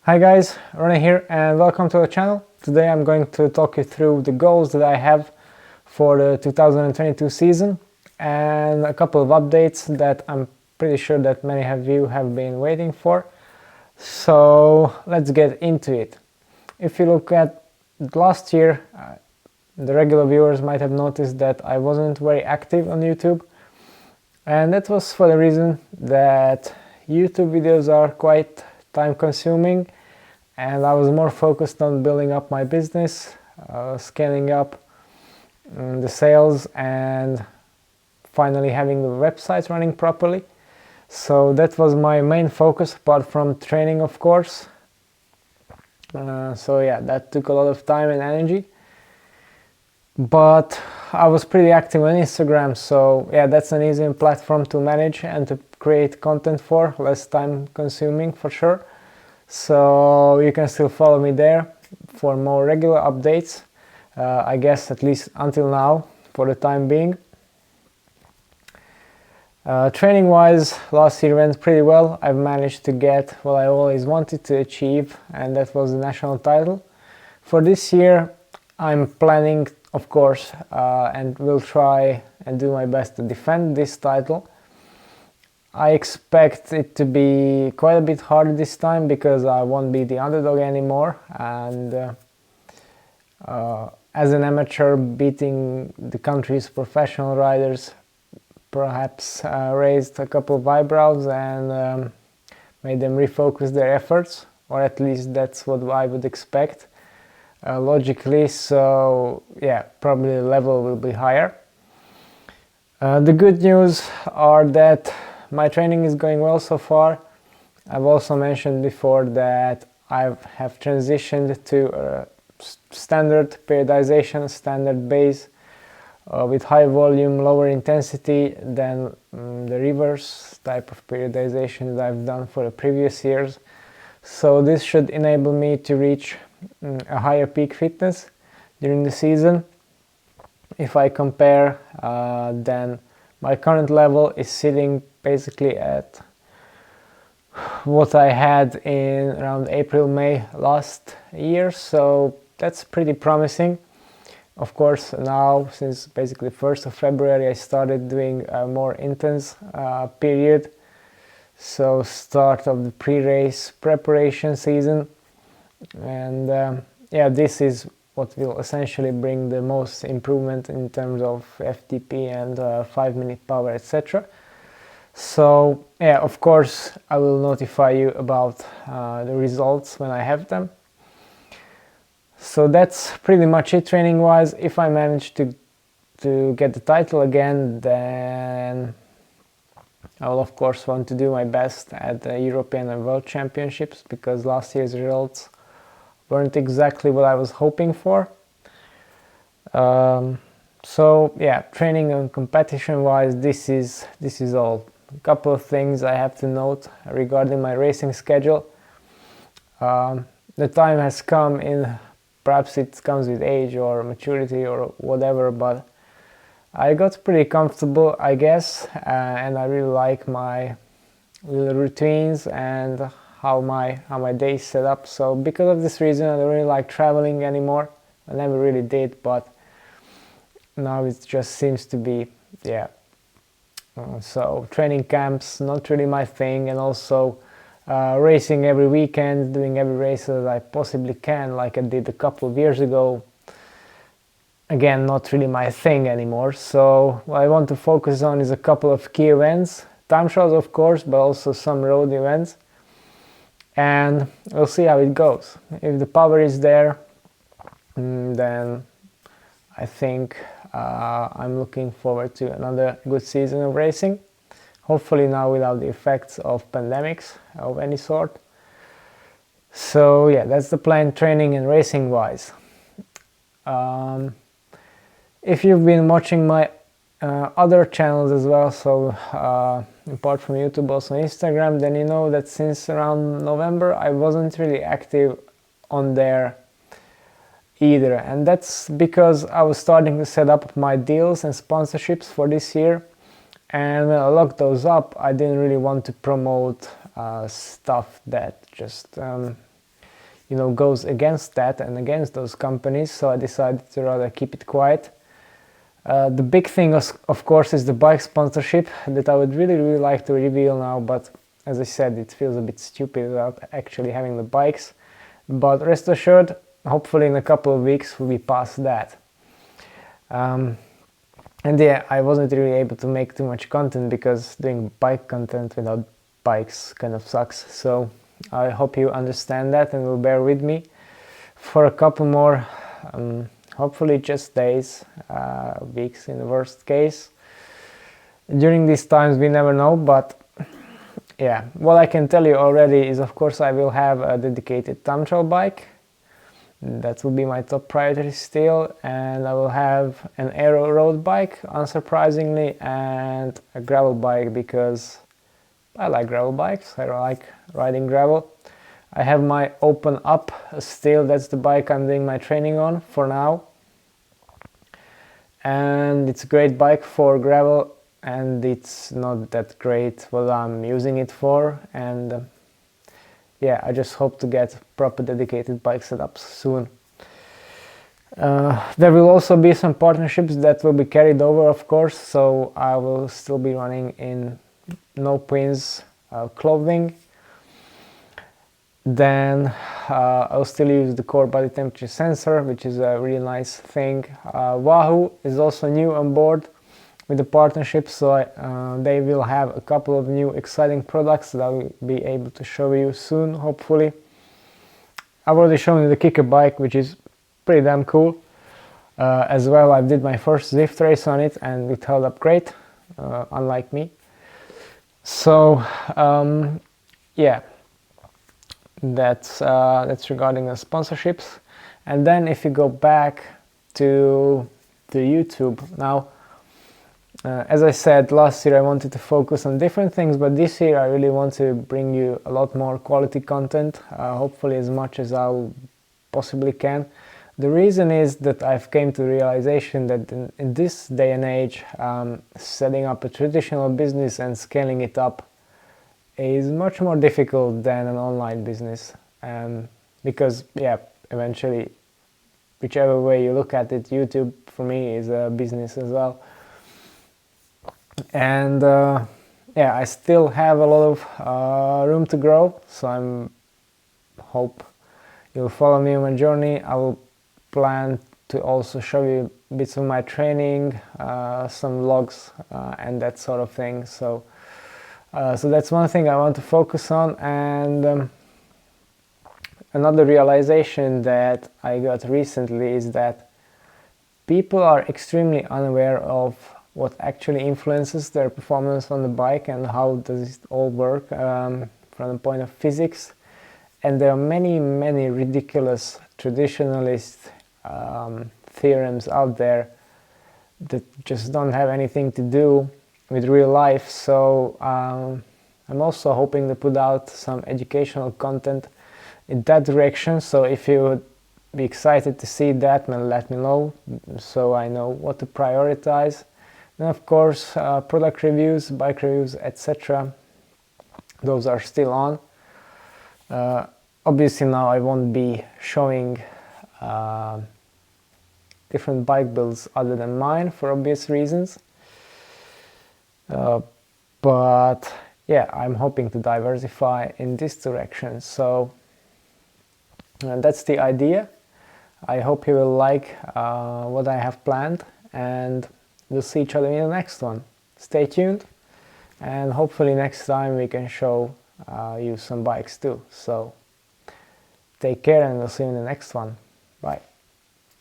Hi guys, Ronnie here and welcome to the channel. Today I'm going to talk you through the goals that I have for the 2022 season and a couple of updates that I'm pretty sure that many of you have been waiting for. So let's get into it. If you look at last year, the regular viewers might have noticed that I wasn't very active on YouTube, and that was for the reason that YouTube videos are quite time consuming and I was more focused on building up my business, scaling up the sales and finally having the websites running properly. So that was my main focus, apart from training, of course. So yeah, that took a lot of time and energy, but I was pretty active on Instagram, so yeah, that's an easy platform to manage and to create content for, less time consuming for sure. So you can still follow me there for more regular updates, I guess at least until now, for the time being. Training wise, last year went pretty well. I've managed to get what I always wanted to achieve, and that was the national title. For this year I'm planning, of course, and will try and do my best to defend this title. I expect it to be quite a bit harder this time because I won't be the underdog anymore, and as an amateur, beating the country's professional riders perhaps raised a couple of eyebrows and made them refocus their efforts, or at least that's what I would expect logically. So yeah, probably the level will be higher. The good news are that my training is going well so far. I've also mentioned before that I have transitioned to standard periodization, standard base, with high volume, lower intensity than the reverse type of periodization that I've done for the previous years. So this should enable me to reach a higher peak fitness during the season. If I compare, then my current level is sitting basically at what I had in around April-May last year, so that's pretty promising. Of course, now since basically 1st of February I started doing a more intense period, so start of the pre-race preparation season, and yeah, this is what will essentially bring the most improvement in terms of FTP and 5-minute power, etc. So yeah, of course I will notify you about the results when I have them. So that's pretty much it training wise. If I manage to get the title again, then I will of course want to do my best at the European and World Championships, because last year's results weren't exactly what I was hoping for. So yeah, training and competition wise, this is all. A couple of things I have to note regarding my racing schedule. The time has come in, perhaps it comes with age or maturity or whatever, but I got pretty comfortable, I guess, and I really like my little routines and how my days set up. So because of this reason I don't really like traveling anymore. I never really did, but now it just seems to be, yeah. So training camps, not really my thing, and also racing every weekend, doing every race that I possibly can, like I did a couple of years ago. Again, not really my thing anymore. So what I want to focus on is a couple of key events, time trials of course, but also some road events, and we'll see how it goes. If the power is there, then I think I'm looking forward to another good season of racing, hopefully now without the effects of pandemics of any sort. So yeah, that's the plan, training and racing wise. If you've been watching my other channels as well, so apart from YouTube, also Instagram, then you know that since around November I wasn't really active on there either, and that's because I was starting to set up my deals and sponsorships for this year, and when I locked those up I didn't really want to promote stuff that just goes against that and against those companies, so I decided to rather keep it quiet. The big thing, of course, is the bike sponsorship that I would really like to reveal now, but as I said, it feels a bit stupid without actually having the bikes. But rest assured, hopefully in a couple of weeks we'll be past that. And yeah, I wasn't really able to make too much content because doing bike content without bikes kind of sucks. So I hope you understand that and will bear with me for a couple more, hopefully just days, weeks in the worst case. During these times we never know, but yeah, what I can tell you already is, of course, I will have a dedicated time trial bike. That will be my top priority still, and I will have an aero road bike, unsurprisingly, and a gravel bike because I like gravel bikes. I like riding gravel. I have my Open Up still. That's the bike I'm doing my training on for now, and it's a great bike for gravel, and it's not that great what I'm using it for, and yeah, I just hope to get proper dedicated bike setups soon. There will also be some partnerships that will be carried over, of course, so I will still be running in NoPins clothing. Then I'll still use the core body temperature sensor, which is a really nice thing. Wahoo is also new on board with the partnership, so they will have a couple of new exciting products that I will be able to show you soon, hopefully. I've already shown you the Kicker bike, which is pretty damn cool. As well, I did my first Zwift race on it and it held up great, unlike me. So yeah, that's regarding the sponsorships. And then if you go back to the YouTube now, as I said, last year I wanted to focus on different things, but this year I really want to bring you a lot more quality content, hopefully as much as I possibly can. The reason is that I've came to the realization that in this day and age, setting up a traditional business and scaling it up is much more difficult than an online business, because yeah, eventually, whichever way you look at it, YouTube for me is a business as well. And yeah, I still have a lot of room to grow, so I hope you'll follow me on my journey. I will plan to also show you bits of my training, some vlogs, and that sort of thing. So that's one thing I want to focus on. And another realization that I got recently is that people are extremely unaware of what actually influences their performance on the bike and how does it all work from the point of physics. And there are many ridiculous traditionalist theorems out there that just don't have anything to do with real life. So I'm also hoping to put out some educational content in that direction. So if you would be excited to see that, then let me know so I know what to prioritize. And of course, product reviews, bike reviews, etc. Those are still on. Obviously now I won't be showing different bike builds other than mine for obvious reasons. But yeah, I'm hoping to diversify in this direction. So that's the idea. I hope you will like what I have planned, and we'll see each other in the next one. Stay tuned, and hopefully next time we can show you some bikes too. So take care, and we'll see you in the next one. Bye.